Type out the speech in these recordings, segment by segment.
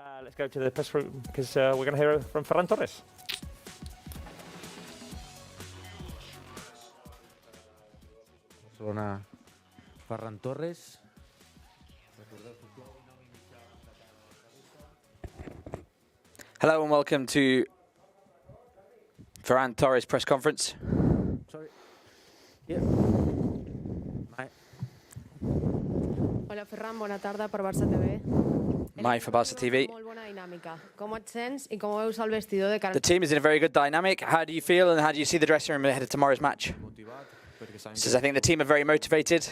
Let's go to the press room because we're going to hear from Ferran Torres. Barcelona, Ferran Torres. Hello and welcome to Ferran Torres press conference. Sorry. Yeah. Hola Ferran, bona tarda per Barça TV. Mai for Barça TV. Molt bona dinàmica. Com et sents i com veus el vestidor de cara? The team is in a very good dynamic. How do you feel and how do you see the dressing room ahead of tomorrow's match? He says, I think the team are very motivated.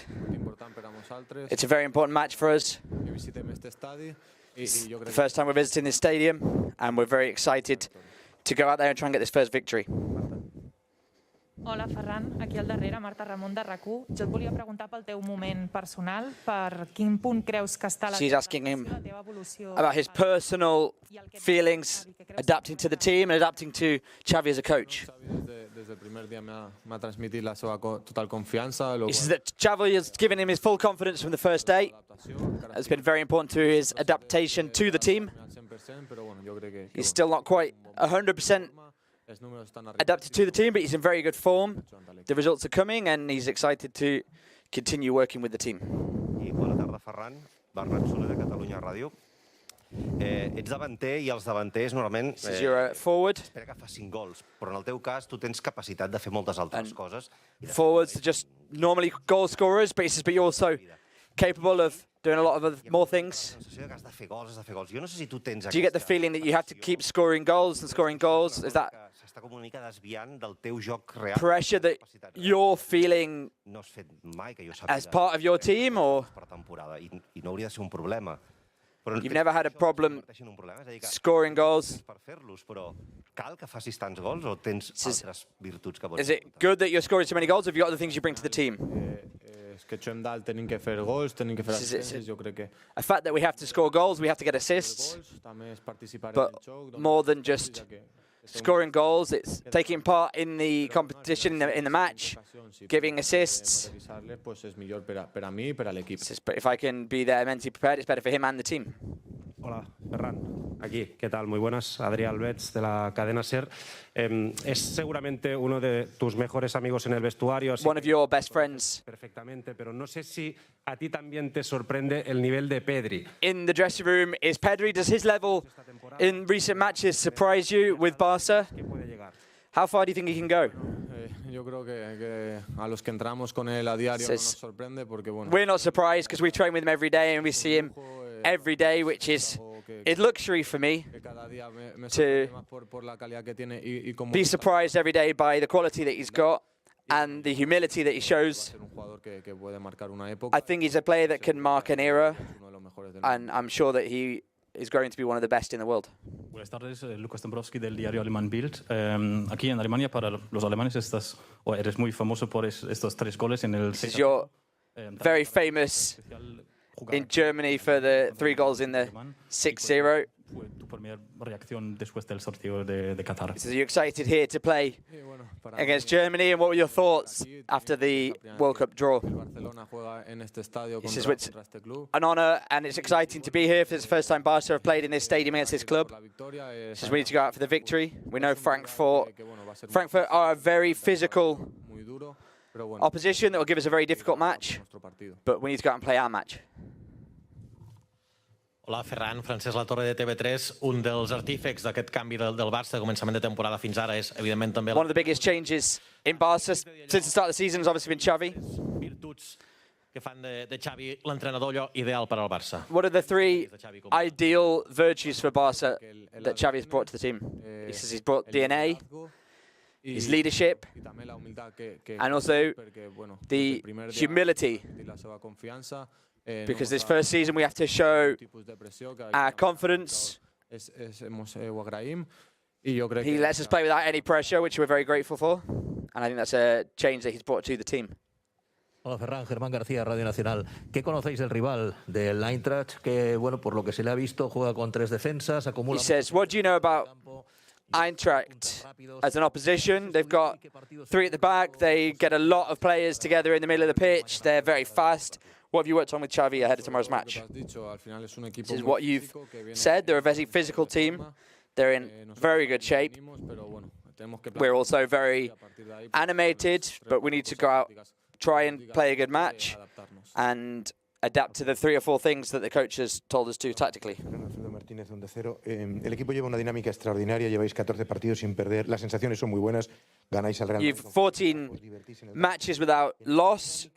It's a very important match for us. It's the first time we're visiting this stadium and we're very excited to go out there and try and get this first victory. Hola Ferran, aquí al darrere, Marta Ramon de RAC1. Jo et volia preguntar pel teu moment personal, per quin punt creus que està la teva evolució about his personal feelings, adapting to the team and adapting to Xavi as a coach. He says that Xavi has given him his full confidence from the first day. It's been very important to his adaptation to the team. He's still not quite 100% adapted to the team, but he's in very good form. The results are coming and he's excited to continue working with the team. Bona tarda, Ferran. Bernat Soler de Catalunya Ràdio. Ets davanter i els davanters normalment espera que facin gols, però en el teu cas tu tens capacitat de fer moltes altres coses. Forwards are just normally goal scorers, but he says, but you're also capable of doing a lot of more things. Jo no sé si tu tens Do you get the feeling that you have to keep scoring goals and scoring goals? Is that pressure that you're feeling as part of your team, or you've never had a problem scoring goals? Is it good that you're scoring so many goals, or have you got other things you bring to the team? A fact that we have to score goals, we have to get assists, but more than just scoring goals, it's taking part in the competition, in the match, giving assists. But if I can be there mentally prepared, it's better for him and the team. Hola, Ferran. Aquí, ¿qué tal? Muy buenas. Adrián Albets, de la cadena SER. Es seguramente uno de tus mejores amigos en el vestuario. One of your best friends. Perfectamente, pero no sé si a ti también te sorprende el nivel de Pedri. In the dressing room is Pedri. Does his level in recent matches surprise you with Barca? How far do you think he can go? Yo creo que a los que entramos con él a diario no nos sorprende porque bueno. We're not surprised because we train with him every day and we see him every day, which is a luxury for me to be surprised every day by the quality that he's got and the humility that he shows. I think he's a player that can mark an era, and I'm sure that he is going to be one of the best in the world. Buenas tardes, Lucas Dombrowski del diario alemán Bild. Aquí en Alemania, para los alemanes, eres muy famoso por estos 3 goles en el... You're very famous in Germany for the 3 goals in the 6-0. Tu primera reacción después del sorteo de Qatar. So you're excited here to play against Germany, and what were your thoughts after the World Cup draw? This is an honour, and it's exciting to be here. It's the first time Barca have played in this stadium against this club. So we need to go out for the victory. We know Frankfurt are a very physical opposition that will give us a very difficult match, but we need to go out and play our match. Hola, Ferran. Francesc Latorre de TV3. Un dels artífecs d'aquest canvi del Barça de començament de temporada fins ara és, evidentment, també... One of the biggest changes in Barca since the start of the season has obviously been Xavi. Virtuts que fan de Xavi l'entrenador ideal per al Barça. What are the 3 ideal virtues for Barca that Xavi has brought to the team? He says he's brought DNA, his leadership, and also the humility. Because this first season we have to show our confidence. He lets us play without any pressure, which we're very grateful for. And I think that's a change that he's brought to the team. Hola Ferran, Germán García, Radio Nacional. ¿Qué conocéis del rival del Eintracht? Que, bueno, por lo que se le ha visto, juega con 3 defensas, acumula... He says, what do you know about Eintracht as an opposition? They've got 3 at the back. They get a lot of players together in the middle of the pitch. They're very fast. What have you worked on with Xavi ahead of tomorrow's match? This is what you've said. They're a very physical team. They're in very good shape. We're also very animated, but we need to go out, try and play a good match, and adapt to the 3 or 4 things that the coach has told us to tactically. El equipo lleva una dinámica extraordinaria, lleváis 14 partidos sin perder, las sensaciones son muy buenas, ganáis al Real Madrid. You've 14 matches without loss.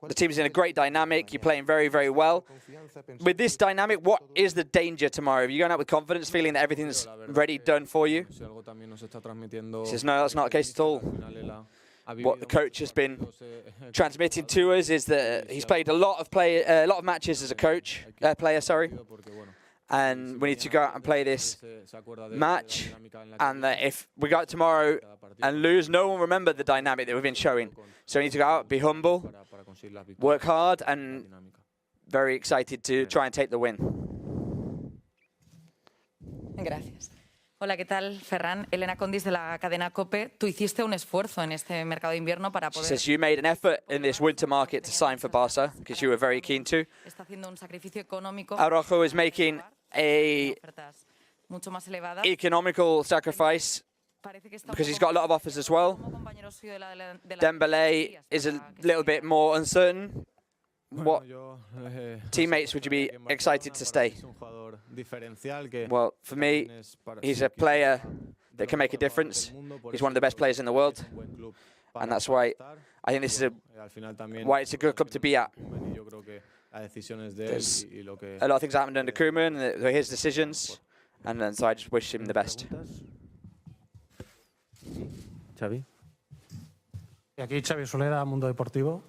The team's in a great dynamic. You're playing very, very well. With this dynamic, what is the danger tomorrow? Are you going out with confidence, feeling that everything's ready, done for you? He says, no, that's not the case at all. What the coach has been transmitting to us is that he's played a lot of matches as a player, and we need to go out and play this match. And that if we go out tomorrow and lose, no one will remember the dynamic that we've been showing. So we need to go out, be humble, work hard, and very excited to try and take the win. Gracias. Hola, ¿qué tal, Ferran? Elena Condis de la cadena COPE. Tú hiciste un esfuerzo en este mercado de invierno para poder... She says you made an effort in this winter market to sign for Barca because you were very keen to. Está haciendo un sacrificio económico. Araujo is making a economical sacrifice because he's got a lot of offers as well. Dembélé is a little bit more uncertain. What teammates would you be excited to stay? Well, for me, he's a player that can make a difference. He's one of the best players in the world. And that's why I think this is why it's a good club to be at. There's a lot of things happened under Koeman, and they're his decisions. And so I just wish him the best. Xavi? Aquí Xavi Solera, Mundo Deportivo.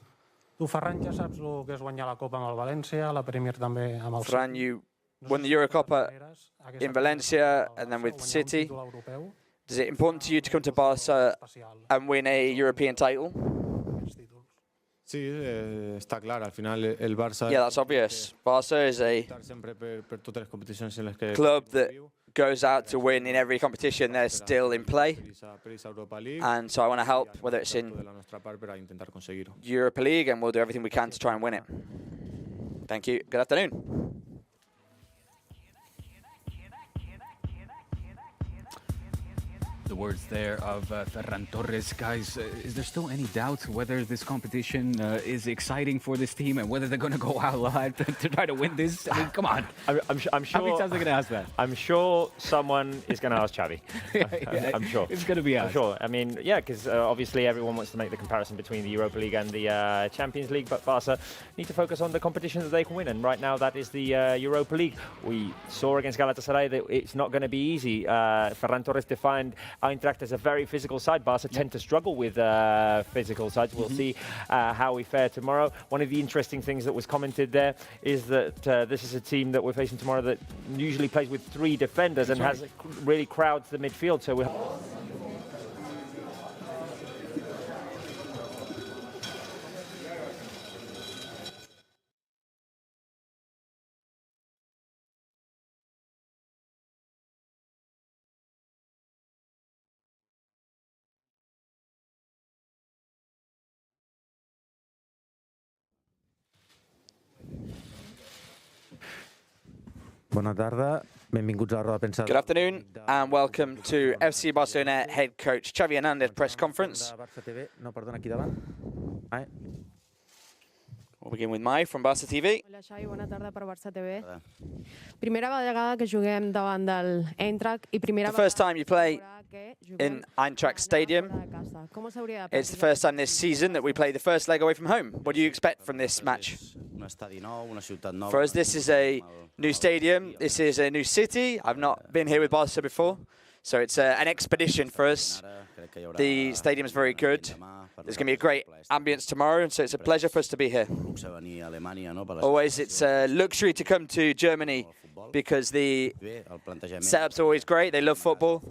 Tu, Ferran, ja saps el que és guanyar la Copa amb el València, la Premier també amb el... Ferran, you won the Eurocopa in Valencia and then with City. Is it important to you to come to Barca and win a European title? Sí, está claro. Al final el Barça... Yeah, that's obvious. Barca is a club that goes out to win in every competition. They're still in play. And so I want to help, whether it's in Europa League, and we'll do everything we can to try and win it. Thank you. Good afternoon. The words there of Ferran Torres. Guys, is there still any doubt whether this competition is exciting for this team and whether they're going to go out live to try to win this? I mean, come on. I'm sure. How many times are they going to ask that? I'm sure someone is going to ask Xavi. I'm sure. It's going to be asked. I'm sure. I mean, yeah, because obviously everyone wants to make the comparison between the Europa League and the Champions League, but Barca need to focus on the competition that they can win, and right now that is the Europa League. We saw against Galatasaray that it's not going to be easy. Ferran Torres defined Eintracht as a very physical side. Barca tend to struggle with physical sides. We'll see how we fare tomorrow. One of the interesting things that was commented there is that this is a team that we're facing tomorrow that usually plays with 3 defenders and has really crowds the midfield. So we Bona tarda, benvinguts a la roda de premsa. Good afternoon and welcome to FC Barcelona head coach Xavi Hernández press conference. No, perdona, aquí davant. We'll begin with Mai from Barça TV. Hola Xavi, bona tarda per Barça TV. Primera vegada que juguem davant del Eintracht i primera The first time you play in Eintracht Stadium. It's the first time this season that we play the first leg away from home. What do you expect from this match? For us, this is a new stadium. This is a new city. I've not been here with Barca before, so it's an expedition for us. The stadium is very good. There's going to be a great ambience tomorrow, and so it's a pleasure for us to be here. Always, it's a luxury to come to Germany because the setup's always great. They love football.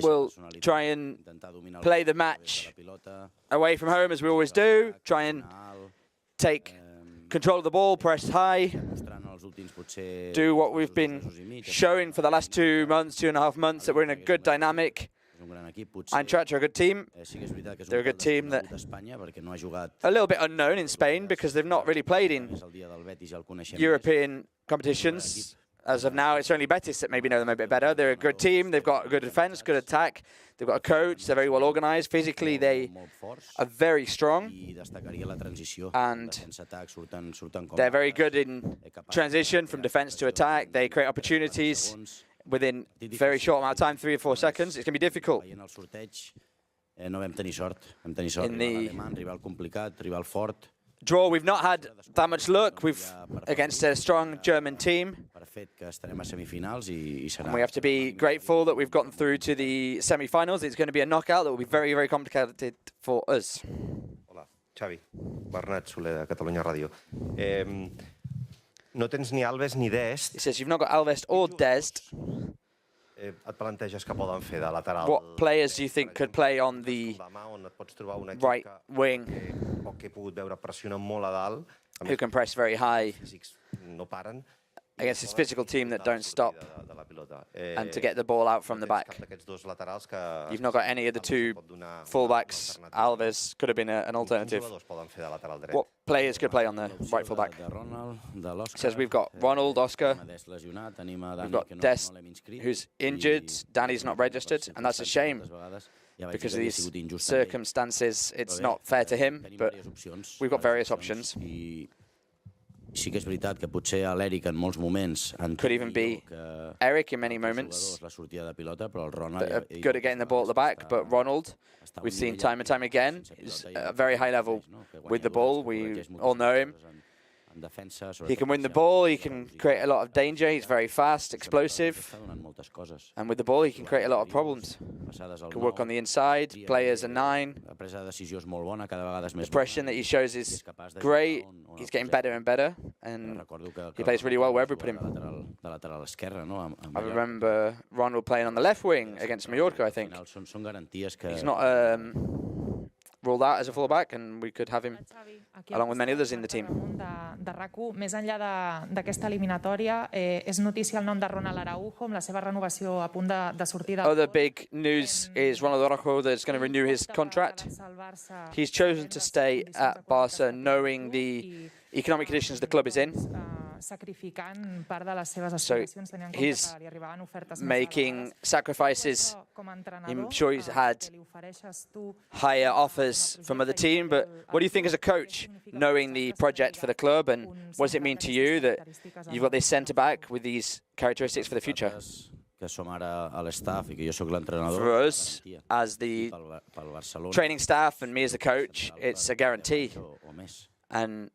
We'll try and play the match away from home as we always do. Try and take control of the ball, press high, do what we've been showing for the last 2 months, 2.5 months, that we're in a good dynamic. Eintracht are a good team. They're a good team that a little bit unknown in Spain because they've not really played in European competitions. As of now, it's only Betis that maybe know them a bit better. They're a good team. They've got a good defense, good attack. They've got a coach. They're very well organized. Physically, they are very strong. And they're very good in transition from defense to attack. They create opportunities within a very short amount of time, 3 or 4 seconds. It's going to be difficult. In the draw, we've not had that much luck. We've against a strong German team. And we have to be grateful that we've gotten through to the semi-finals. It's going to be a knockout that will be very, very complicated for us. Hola, Xavi. Bernat Soler de Catalunya Ràdio. No tens ni Alves ni Dest. He says you've not got Alves or Dest. Et planteges que poden fer de lateral? What players do you think could play on the right wing? Who can press very high against his physical team that don't stop and to get the ball out from the back. You've not got any of the 2 fullbacks. Alves could have been an alternative. What players could play on the right fullback? He says we've got Ronald, Oscar, we've got Dest, who's injured, Danny's not registered, and that's a shame. Because of these circumstances, it's not fair to him, but we've got various options. Could even be Eric in many moments. Good at getting the ball at the back, but Ronald, we've seen time and time again, is a very high level with the ball. We all know him. He can win the ball, he can create a lot of danger, he's very fast, explosive. And with the ball, he can create a lot of problems. Can work on the inside, play as a 9. The pressure that he shows is great, he's getting better and better, and he plays really well wherever we put him. I remember Ronald playing on the left wing against Mallorca, I think. He's not ruled out as a fullback, and we could have him along with many others in the team. De RAC1, més enllà d'aquesta eliminatòria, és notícia el nom de Ronald Araujo amb la seva renovació a punt de sortir de... Other big news is Ronald Araujo that's going to renew his contract. He's chosen to stay at Barca knowing the economic conditions the club is in. Sacrificant part de les seves So aspiracions tenint en compte he's que li arribaven ofertes making sacrifices. I'm sure he's had higher offers from other teams, but what do you think as a coach, knowing the project for the club, and what does it mean to you that you've got this centre-back with these characteristics for the future? For us, as the training staff and me as the coach, it's a guarantee. And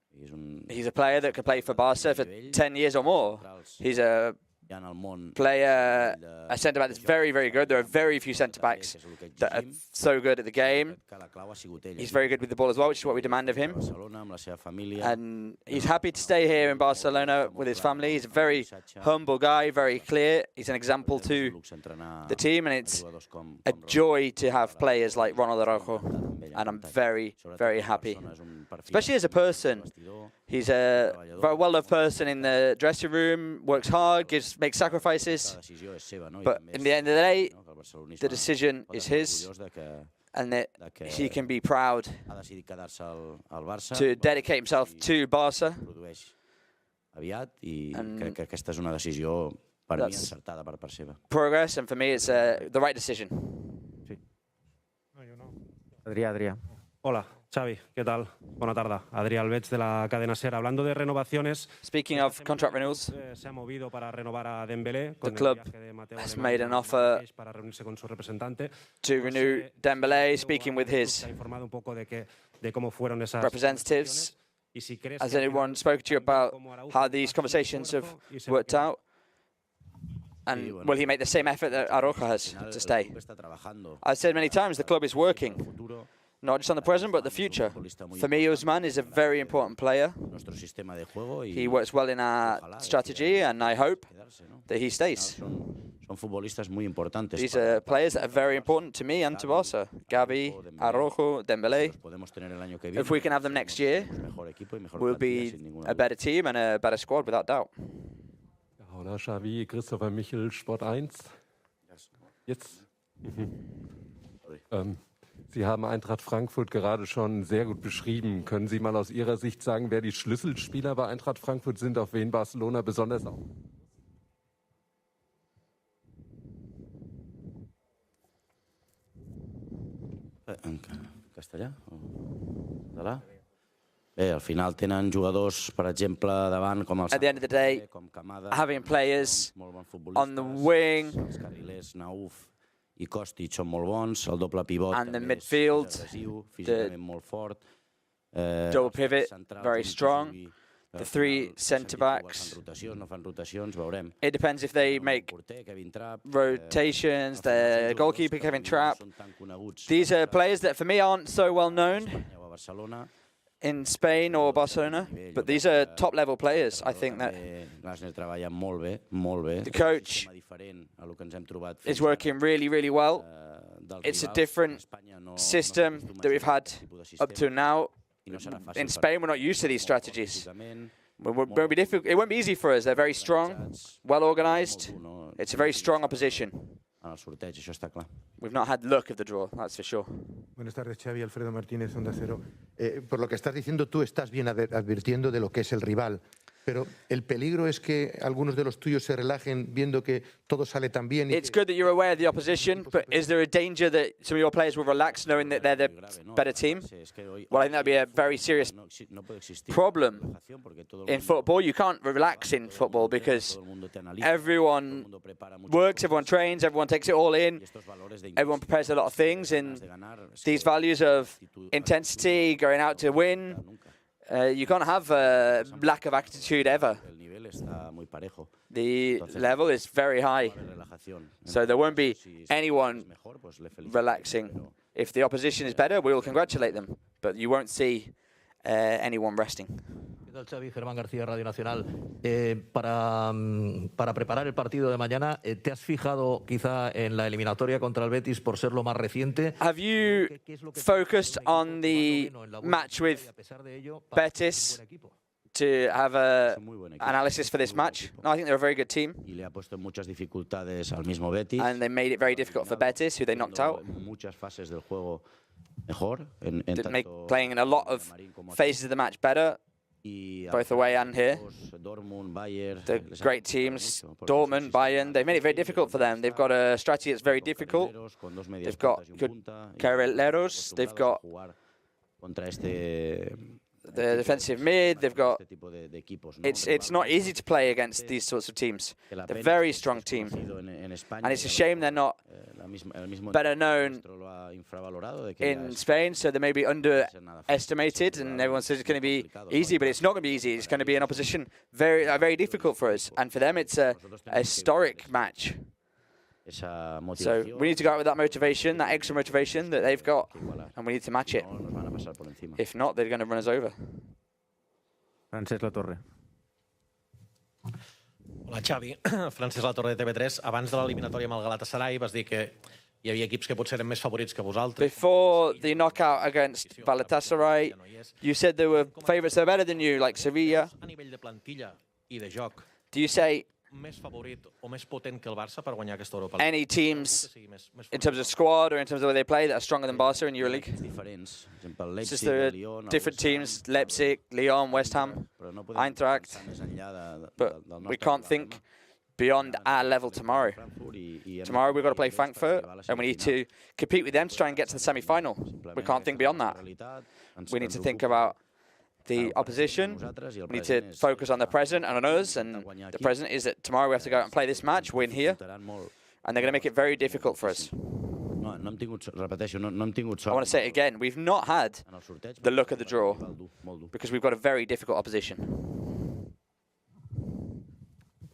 he's a player that could play for Barca for 10 years or more. He's a player, a centre-back that's very, very good. There are very few centre-backs that are so good at the game. He's very good with the ball as well, which is what we demand of him. And he's happy to stay here in Barcelona with his family. He's a very humble guy, very clear. He's an example to the team, and it's a joy to have players like Ronald Araujo. And I'm very, very happy, especially as a person. He's a very well-loved person in the dressing room, works hard, makes sacrifices. But in the end of the day, the decision is his, and that he can be proud to dedicate himself to Barca. And that's progress, and for me, it's the right decision. Adrià. Hola, Xavi, ¿qué tal? Buena tarde. Adrià Albets de la cadena SER. Hablando de renovaciones, speaking of contract renewals, se ha movido para renovar a Dembélé. The club has made an offer to renew Dembélé, speaking with his representatives. Has anyone spoken to you about how these conversations have worked out? And will he make the same effort that Araujo has to stay? I've said many times the club is working, not just on the present, but the future. For me, Ousmane is a very important player. He works well in our strategy, and I hope that he stays. These are players that are very important to me and to Barca. Xavi, Araujo, Dembélé. If we can have them next year, we'll be a better team and a better squad, without doubt. Hola Xavi, Christopher Michel, Sport 1. Jetzt? Sie haben Eintracht Frankfurt gerade schon sehr gut beschrieben. Können Sie mal aus Ihrer Sicht sagen, wer die Schlüsselspieler bei Eintracht Frankfurt sind, auf wen Barcelona besonders auch? En castellà? Català? Bé, al final tenen jugadors, per exemple, davant com el... At the end of the day, having players on the wing i Kostic són molt bons, el doble pivot and the midfield, físicament molt fort. Double pivot, very strong. The three centre-backs. It depends if they make rotations. The goalkeeper, Kevin Trapp. These are players that, for me, aren't so well known in Spain or Barcelona, but these are top-level players. I think that the coach is working really, really well. It's a different system that we've had up to now. In Spain, we're not used to these strategies. It won't be easy for us. They're very strong, well-organised. It's a very strong opposition. We've not had luck of the draw, that's for sure. Buenas tardes, Xavi. Alfredo Martínez, Onda Cero. Por lo que estás diciendo, tú estás bien advirtiendo de lo que es el rival. Pero el peligro es que algunos de los tuyos se relajen viendo que todo sale tan bien. It's good that you're aware of the opposition, but is there a danger that some of your players will relax knowing that they're the better team? Well, I think that'd be a very serious problem in football. You can't relax in football because everyone works, everyone trains, everyone takes it all in, everyone prepares a lot of things, and these values of intensity, going out to win, you can't have a lack of attitude ever. The level is very high, so there won't be anyone relaxing. If the opposition is better, we will congratulate them, but you won't see anyone resting. ¿Qué tal, Xavi? Germán García, Radio Nacional. Para preparar el partido de mañana, ¿te has fijado quizá en la eliminatoria contra el Betis por ser lo más reciente? Have you focused on the match with Betis to have an analysis for this match? No, I think they're a very good team. And they made it very difficult for Betis, who they knocked out. Did make playing in a lot of phases of the match better, both away and here. The great teams, Dortmund, Bayern, they've made it very difficult for them. They've got a strategy that's very difficult. They've got good carrileros. They've got the defensive mid. They've got. It's not easy to play against these sorts of teams. They're a very strong team, and it's a shame they're not better known in Spain. So they may be underestimated, and everyone says it's going to be easy, but it's not going to be easy. It's going to be an opposition very difficult for us, and for them it's a historic match. So we need to go out with that motivation, that extra motivation that they've got, and we need to match it. If not, they're going to run us over. Francesc Latorre. Hola, Xavi. Francesc Latorre de TV3. Abans de l'eliminatòria amb el Galatasaray vas dir que hi havia equips que potser eren més favorits que vosaltres. Before the knockout against Galatasaray, you said there were favourites that are better than you, like Sevilla. A nivell de plantilla i de joc. Do you say més favorit o més potent que el Barça per guanyar aquesta Europa League? Any teams, in terms of squad or in terms of the way they play, that are stronger than Barca in Euroleague? It's just there are different teams, Leipzig, Lyon, West Ham, Eintracht, but we can't think beyond our level tomorrow. Tomorrow we've got to play Frankfurt, and we need to compete with them to try and get to the semi-final. We can't think beyond that. We need to think about the opposition. We need to focus on the present and on us, and the present is that tomorrow we have to go out and play this match, win here, and they're going to make it very difficult for us. I want to say it again, we've not had the luck of the draw because we've got a very difficult opposition.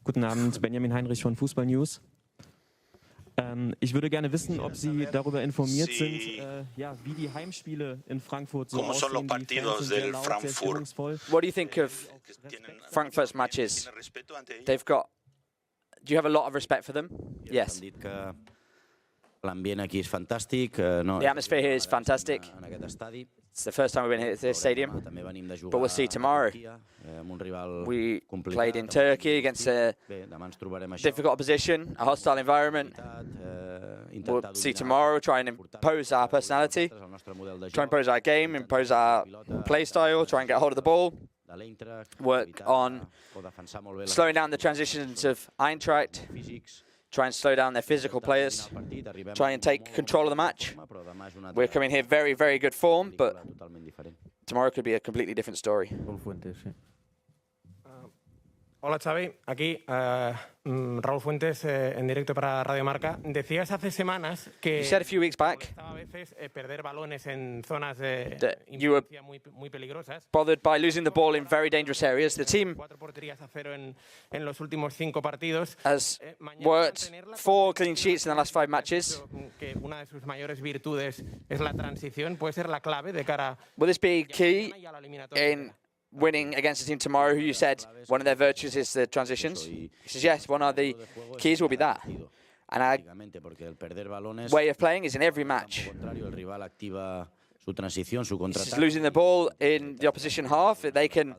Guten Abend, Benjamin Heinrich von Fußball News. Ich würde gerne wissen, ob Sie darüber informiert sind, wie die Heimspiele in Frankfurt so aussehen. Die Fans sind sehr laut, sehr stimmungsvoll. What do you think of Frankfurt's matches? They've got. Do you have a lot of respect for them? Yes. The atmosphere here is fantastic. It's the first time we've been here at this stadium, but we'll see tomorrow. We played in Turkey against a difficult opposition, a hostile environment. We'll see tomorrow, try and impose our personality, try and impose our game, impose our play style, try and get hold of the ball, work on slowing down the transitions of Eintracht, try and slow down their physical players, try and take control of the match. We're coming here very, very good form, but tomorrow could be a completely different story. Hola Xavi, aquí Raúl Fuentes en directo para Radio Marca. Decías hace semanas que you said a few weeks back a veces perder balones en zonas you were muy peligrosas. bothered by losing the ball in very dangerous areas. The team En los últimos 5 partidos. has worked 4 clean sheets in the last 5 matches. Que una de sus mayores virtudes es la transición, puede ser la clave de cara. Will this be key in winning against the team tomorrow, who you said one of their virtues is the transitions? He says, yes, one of the keys will be that. And our way of playing is in every match. It's losing the ball in the opposition half, they can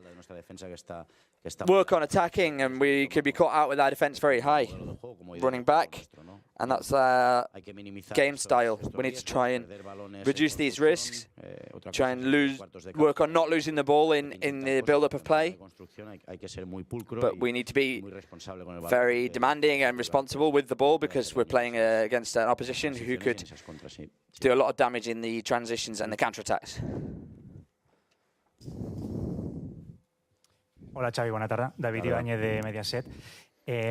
work on attacking, and we could be caught out with our defence very high, running back. And that's our game style. We need to try and reduce these risks, try and work on not losing the ball in the build-up of play. But we need to be very demanding and responsible with the ball, because we're playing against an opposition who could do a lot of damage in the transitions and the counter-attacks. Hola Xavi, buena tarde. David Ibáñez de Mediaset.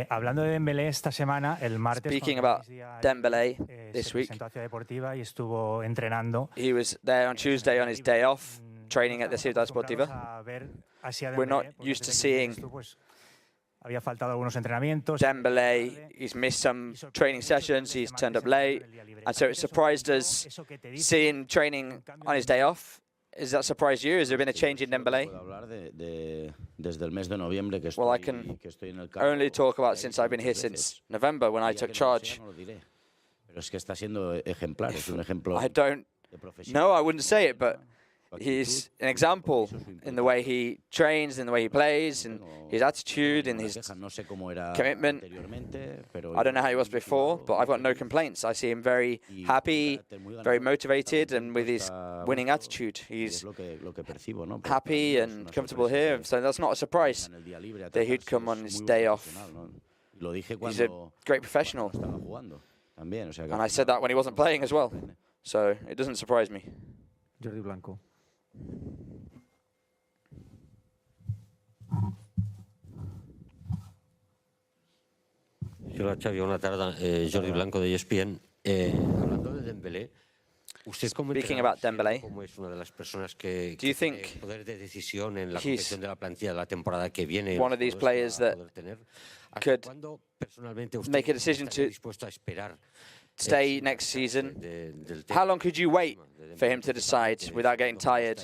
Hablando de Dembélé esta semana, el martes Speaking about Dembélé this week, deportiva y estuvo entrenando. He was there on Tuesday on his day off, training at the Ciudad Deportiva. We're not used to seeing Había faltado algunos entrenamientos. Dembélé, he's missed some training sessions, he's turned up late, and so it surprised us seeing training on his day off. Has that surprised you? Has there been a change in Dembélé? Well, I can only talk about since I've been here since November, when I took charge. I don't know, I wouldn't say it, but he's an example in the way he trains, in the way he plays, in his attitude, in his commitment. I don't know how he was before, but I've got no complaints. I see him very happy, very motivated, and with his winning attitude. He's happy and comfortable here, so that's not a surprise that he'd come on his day off. He's a great professional. And I said that when he wasn't playing as well, so it doesn't surprise me. Jordi Blanco. Hola Xavi, buena tarde. Jordi Blanco de ESPN. Hablando de Dembélé, usted como Dembélé, como es una de las personas que do you think poder de decisión en la confección de la plantilla de la temporada que viene, one of these players that could make a decision to stay next season? How long could you wait for him to decide without getting tired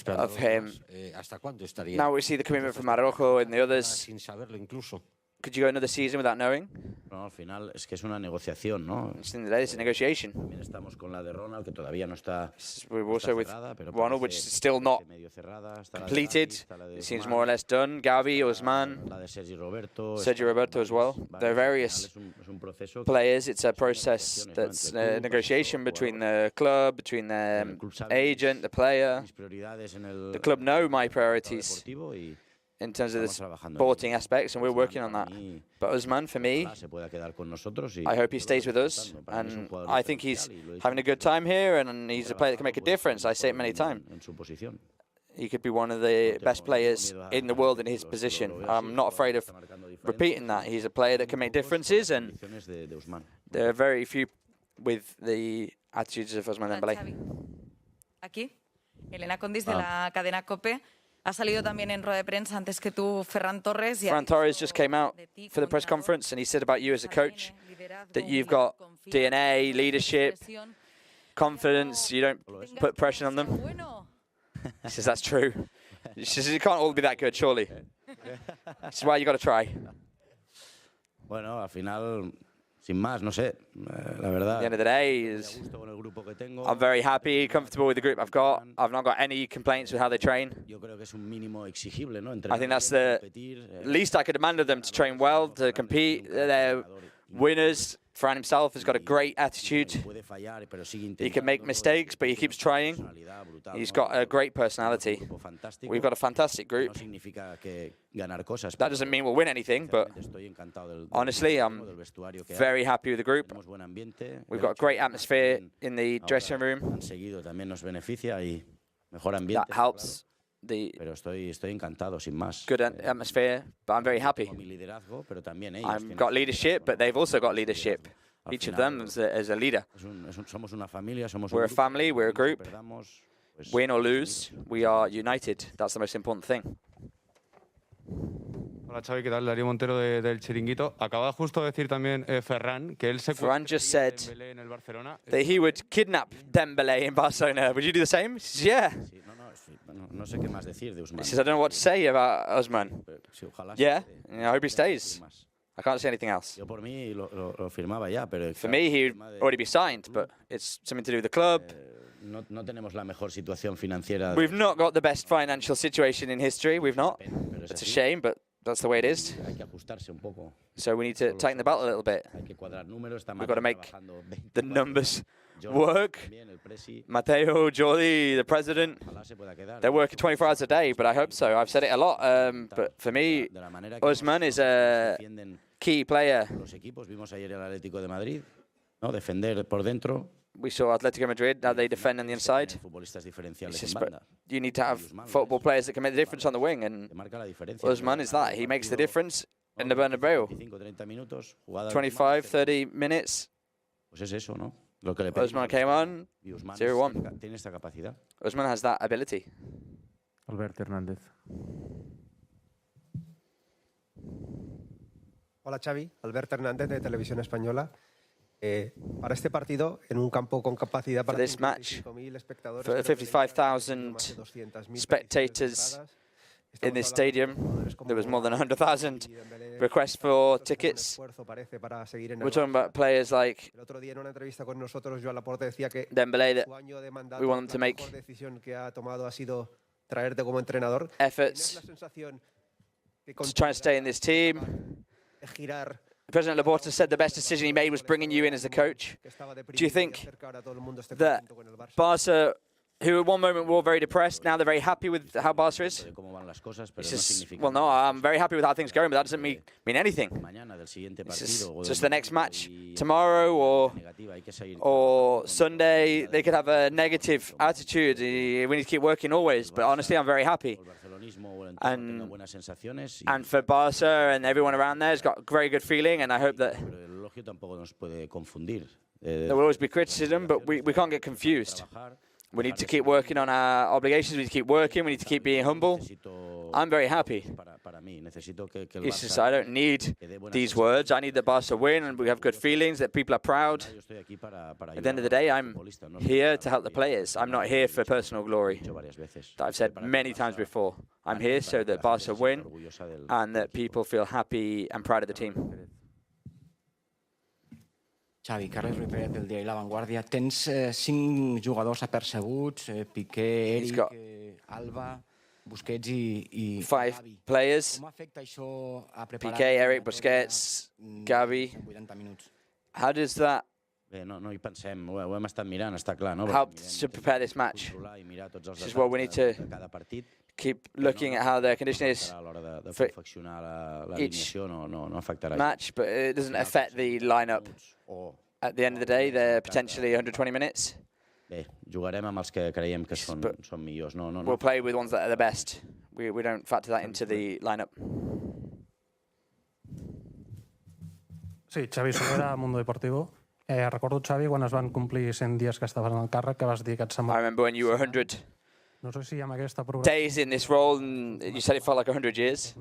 of him? Now we see the commitment from Araujo and the others. Could you go another season without knowing? No, al final es que es una negociación, ¿no? It's a negotiation. También estamos con la de Ronald, que todavía no está. We're also with Ronald, which is still not completed. It seems more or less done. Gavi, Ousmane, Sergio Roberto as well. There are various players. It's a process that's a negotiation between the club, between the agent, the player. The club know my priorities in terms of the sporting aspects, and we're working on that. But Ousmane, for me, I hope he stays with us, and I think he's having a good time here, and he's a player that can make a difference. I say it many times. He could be one of the best players in the world in his position. I'm not afraid of repeating that. He's a player that can make differences, and there are very few with the attitudes of Ousmane Dembélé. Aquí, Elena Condis de la cadena COPE. Ha salido también en rueda de prensa antes que tú, Ferran Torres. Ferran Torres just came out for the press conference, and he said about you as a coach that you've got DNA, leadership, confidence. You don't put pressure on them. He says that's true. He says it can't all be that good, surely. This is why you got to try. Bueno, al final Sin más, no sé, la verdad. At the end of the day, I'm very happy, comfortable with the group I've got. I've not got any complaints with how they train. I think that's the least I could demand of them, to train well, to compete. They're winners. Ferran himself has got a great attitude. He can make mistakes, but he keeps trying. He's got a great personality. We've got a fantastic group. That doesn't mean we'll win anything, but honestly, I'm very happy with the group. We've got a great atmosphere in the dressing room. That helps. Pero estoy encantado, sin más. Good atmosphere, but I'm very happy. I've got leadership, but they've also got leadership. Each of them is a leader. We're a family, we're a group. Win or lose, we are united. That's the most important thing. Hola Xavi, ¿qué tal? Darío Montero del Chiringuito. Acaba justo de decir también Ferran que él se Ferran just said that he would kidnap Dembélé in Barcelona. Would you do the same? Yeah. No sé qué más decir de Usman. He says, I don't know what to say about Usman. Yeah, I hope he stays. I can't say anything else. Yo por mí lo firmaba ya, pero for me, he'd already be signed, but it's something to do with the club. No tenemos la mejor situación financiera. We've not got the best financial situation in history. We've not. It's a shame, but that's the way it is. So we need to tighten the belt a little bit. We've got to make the numbers work. Mateo, Jordi, the president, they're working 24 hours a day, but I hope so. I've said it a lot, but for me, Usman is a key player. We saw Atletico Madrid, how they defend on the inside. You need to have football players that can make the difference on the wing, and Usman is that. He makes the difference in the Bernabeu. 25, 30 minutes. Usman came on, 0-1. Usman has that ability. Albert Hernández. Hola Xavi, Albert Hernández de Televisión Española. Para este partido, en un campo con capacidad para 55,000 espectadores, for 55,000 spectators in this stadium, there was more than 100,000 requests for tickets. We're talking about players like Dembélé, that we want them to make efforts to try and stay in this team. President Laporta said the best decision he made was bringing you in as the coach. Do you think that Barca, who at one moment were all very depressed, now they're very happy with how Barca is? Says, well, no, I'm very happy with how things are going, but that doesn't mean anything. Just the next match tomorrow or Sunday, they could have a negative attitude. We need to keep working always, but honestly, I'm very happy. And for Barca and everyone around there has got a very good feeling, and I hope that there will always be criticism, but we can't get confused. We need to keep working on our obligations. We need to keep working. We need to keep being humble. I'm very happy. It's just, I don't need these words. I need the Barca win, and we have good feelings, that people are proud. At the end of the day, I'm here to help the players. I'm not here for personal glory. That I've said many times before. I'm here so that Barca win and that people feel happy and proud of the team. Xavi, Carles Ruiz Pérez del diari La Vanguardia. Tens 5 jugadors apercebuts, Piqué, Eric, Alba, Busquets i 5 players. Com afecta això a preparar Piqué, Eric, Busquets, Gavi. 80 minuts. How does that no hi pensem, ho hem estat mirant, està clar, no? Help to prepare this match? This is what we need to keep looking at how their condition is for each match, but it doesn't affect the lineup. At the end of the day, they're potentially 120 minutes. Jugarem amb els que creiem que són millors. We'll play with ones that are the best. We don't factor that into the lineup. Sí, Xavi Solera, Mundo Deportivo. Recordo, Xavi, quan es van complir 100 dies que estaves en el càrrec, que vas dir que et semblava... I remember when you were 100 days in this role, and you said it felt like 100 years.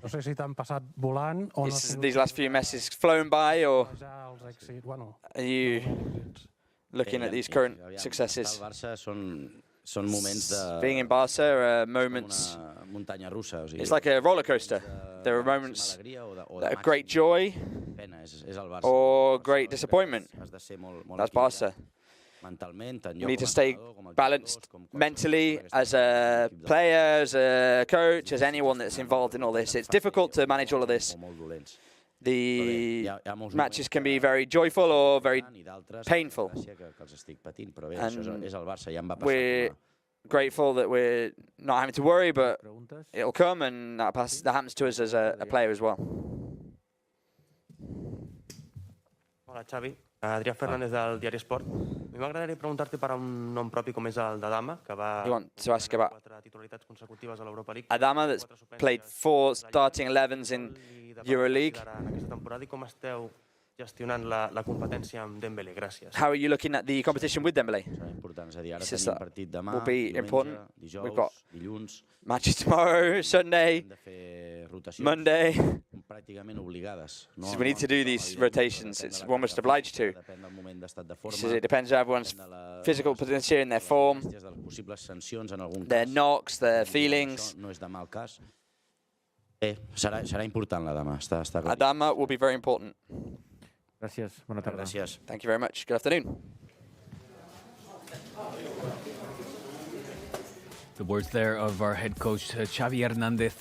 No sé si t'han passat volant o no sé... These last few messages flown by, or are you looking at these current successes? Són moments de... Being in Barca are moments... muntanya russa. It's like a roller coaster. There are moments that are great joy, or great disappointment. That's Barca. We need to stay balanced mentally as a player, as a coach, as anyone that's involved in all this. It's difficult to manage all of this. The matches can be very joyful or very painful. And we're grateful that we're not having to worry, but it'll come, and that happens to us as a player as well. Hola, Xavi. Adrià Fernández del diari Esport. A mi m'agradaria preguntar-te per un nom propi com és el d'Adama, que va quatre titularitats consecutives a l'Europa League. Adama, that's played 4 starting 11s in Euroleague. En aquesta temporada, i com esteu gestionant la competència amb Dembélé? Gràcies. How are you looking at the competition with Dembélé? He says that will be important. We've got matches tomorrow, Sunday, Monday. So we need to do these rotations. It's almost obliged to. He says it depends on everyone's physical position, their form, their knocks, their feelings. Adama will be very important. Gracias. Buenas tardes. Thank you very much. Good afternoon. The words there of our head coach, Xavi Hernández,